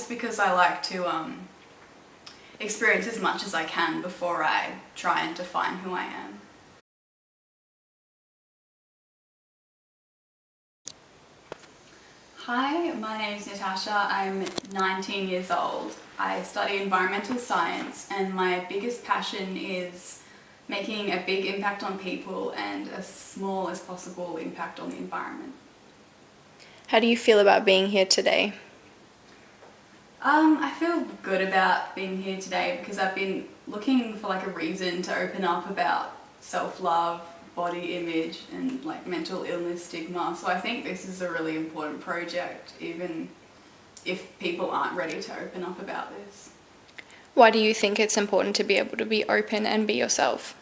just because I like to experience as much as I can before I try and define who I am. Hi, my name is Natasha. I'm 19 years old. I study environmental science, and my biggest passion is making a big impact on people and as small as possible impact on the environment. How do you feel about being here today? I feel good about being here today because I've been looking for a reason to open up about self-love, body image and mental illness stigma. So I think this is a really important project, even if people aren't ready to open up about this. Why do you think it's important to be able to be open and be yourself?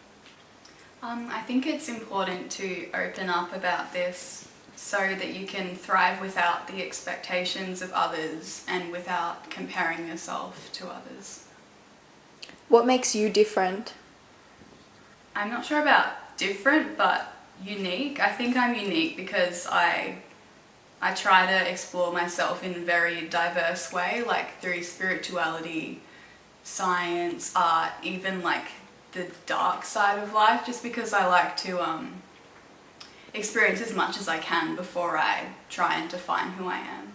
I think it's important to open up about this so that you can thrive without the expectations of others and without comparing yourself to others. What makes you different? I'm not sure about different, but unique. I think I'm unique because I try to explore myself in a very diverse way, through spirituality, science, art, even the dark side of life, just because I like to experience as much as I can before I try and define who I am.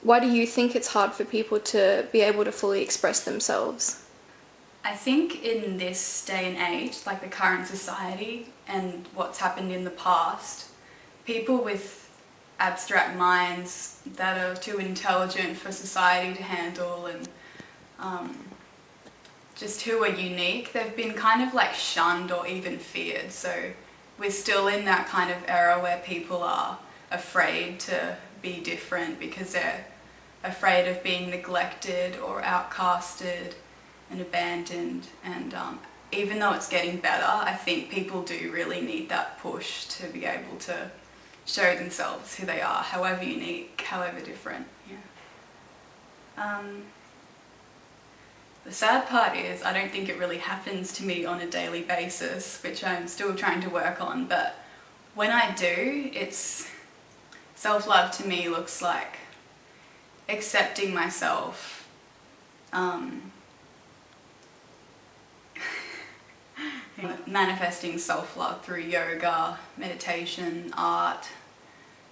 Why do you think it's hard for people to be able to fully express themselves? I think in this day and age, the current society and what's happened in the past, people with abstract minds that are too intelligent for society to handle and just who are unique, they've been kind of shunned or even feared. So we're still in that kind of era where people are afraid to be different because they're afraid of being neglected or outcasted and abandoned. And even though it's getting better, I think people do really need that push to be able to show themselves who they are, however unique, however different. Yeah. The sad part is I don't think it really happens to me on a daily basis, which I'm still trying to work on, but when I do, self-love to me looks like accepting myself, manifesting self-love through yoga, meditation, art,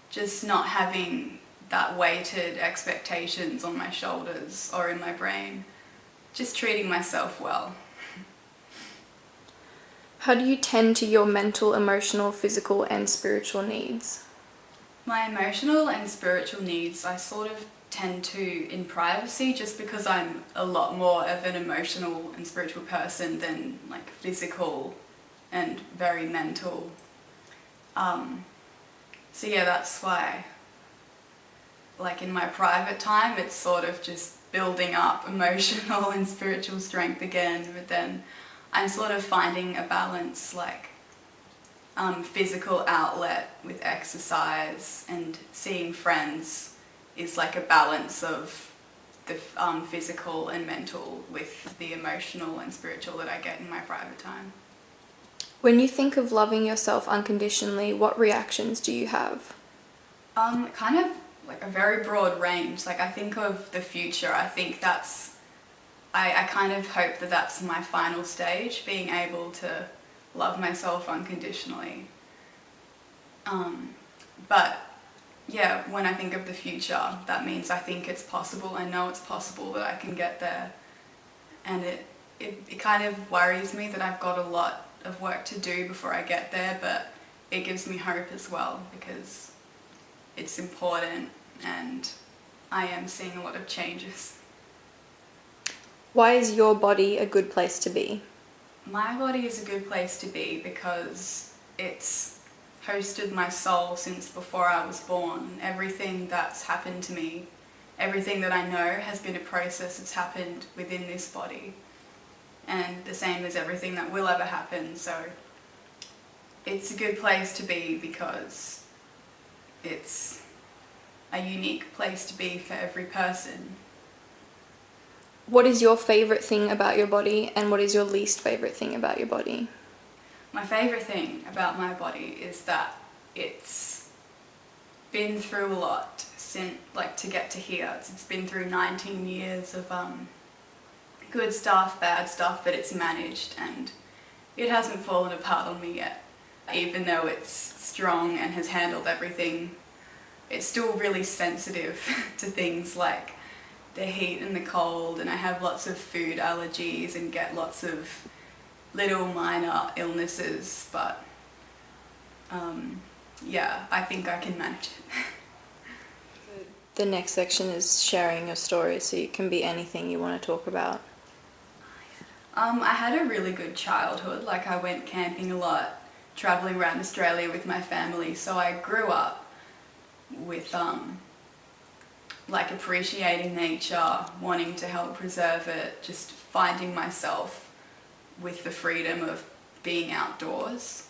just not having that weighted expectations on my shoulders or in my brain. Just treating myself well. How do you tend to your mental, emotional, physical and spiritual needs? My emotional and spiritual needs I sort of tend to in privacy, just because I'm a lot more of an emotional and spiritual person than physical and very mental. So yeah, that's why in my private time it's sort of just building up emotional and spiritual strength again, but then I'm sort of finding a balance, physical outlet with exercise, and seeing friends is a balance of the physical and mental with the emotional and spiritual that I get in my private time. When you think of loving yourself unconditionally, what reactions do you have? Kind of a very broad range. I think of the future. I think I kind of hope that that's my final stage, being able to love myself unconditionally. But yeah, when I think of the future, that means I think it's possible. I know it's possible that I can get there. And it kind of worries me that I've got a lot of work to do before I get there, but it gives me hope as well because it's important and I am seeing a lot of changes. Why is your body a good place to be? My body is a good place to be because it's hosted my soul since before I was born. Everything that's happened to me, everything that I know has been a process that's happened within this body. And the same as everything that will ever happen. So it's a good place to be because it's a unique place to be for every person. What is your favourite thing about your body and what is your least favourite thing about your body? My favourite thing about my body is that it's been through a lot. to get to here. It's been through 19 years of good stuff, bad stuff, but it's managed and it hasn't fallen apart on me yet. Even though it's strong and has handled everything, it's still really sensitive to things like the heat and the cold, and I have lots of food allergies and get lots of little minor illnesses, but yeah, I think I can manage it. The next section is sharing your story, so you can be anything you want to talk about. I had a really good childhood. Like, I went camping a lot, travelling around Australia with my family, so I grew up with like appreciating nature, wanting to help preserve it, just finding myself with the freedom of being outdoors.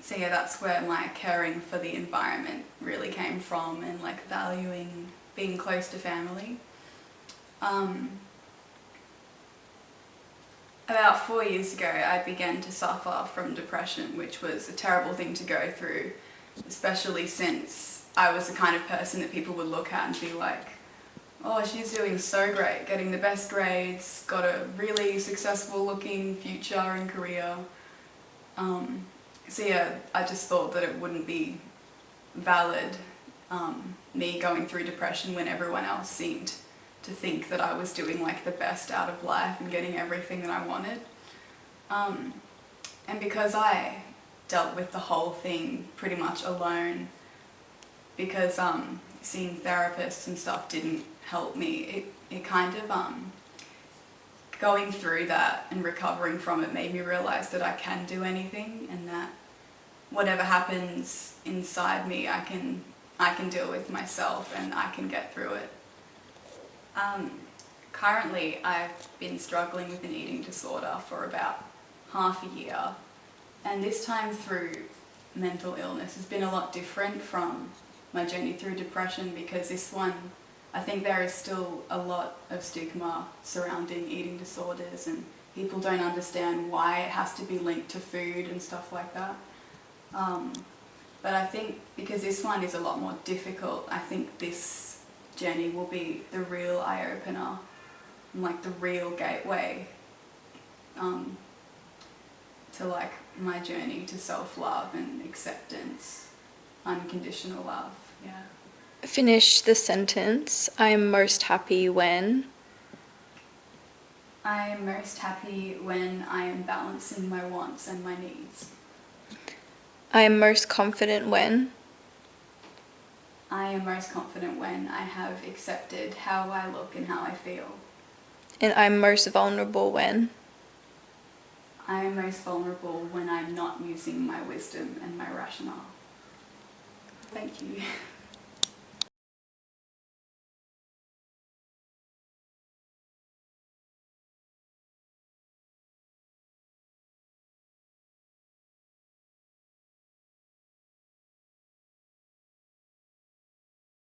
So yeah, that's where my caring for the environment really came from, and like valuing being close to family. About 4 years ago, I began to suffer from depression, which was a terrible thing to go through, especially since I was the kind of person that people would look at and be like, oh, she's doing so great, getting the best grades, got a really successful looking future and career. So yeah, I just thought that it wouldn't be valid, me going through depression when everyone else seemed to think that I was doing like the best out of life and getting everything that I wanted. And because I dealt with the whole thing pretty much alone, because seeing therapists and stuff didn't help me, it kind of, going through that and recovering from it made me realise that I can do anything, and that whatever happens inside me, I can deal with myself and I can get through it. Currently, I've been struggling with an eating disorder for about half a year, and this time through mental illness has been a lot different from my journey through depression, because this one, I think there is still a lot of stigma surrounding eating disorders, and people don't understand why it has to be linked to food and stuff like that. But I think because this one is a lot more difficult, I think this journey will be the real eye-opener and like the real gateway to like my journey to self-love and acceptance, unconditional love, yeah. Finish the sentence. I am most happy when... I am most happy when I am balancing my wants and my needs. I am most confident when... I am most confident when I have accepted how I look and how I feel. And I'm most vulnerable when... I am most vulnerable when I'm not using my wisdom and my rationale. Thank you.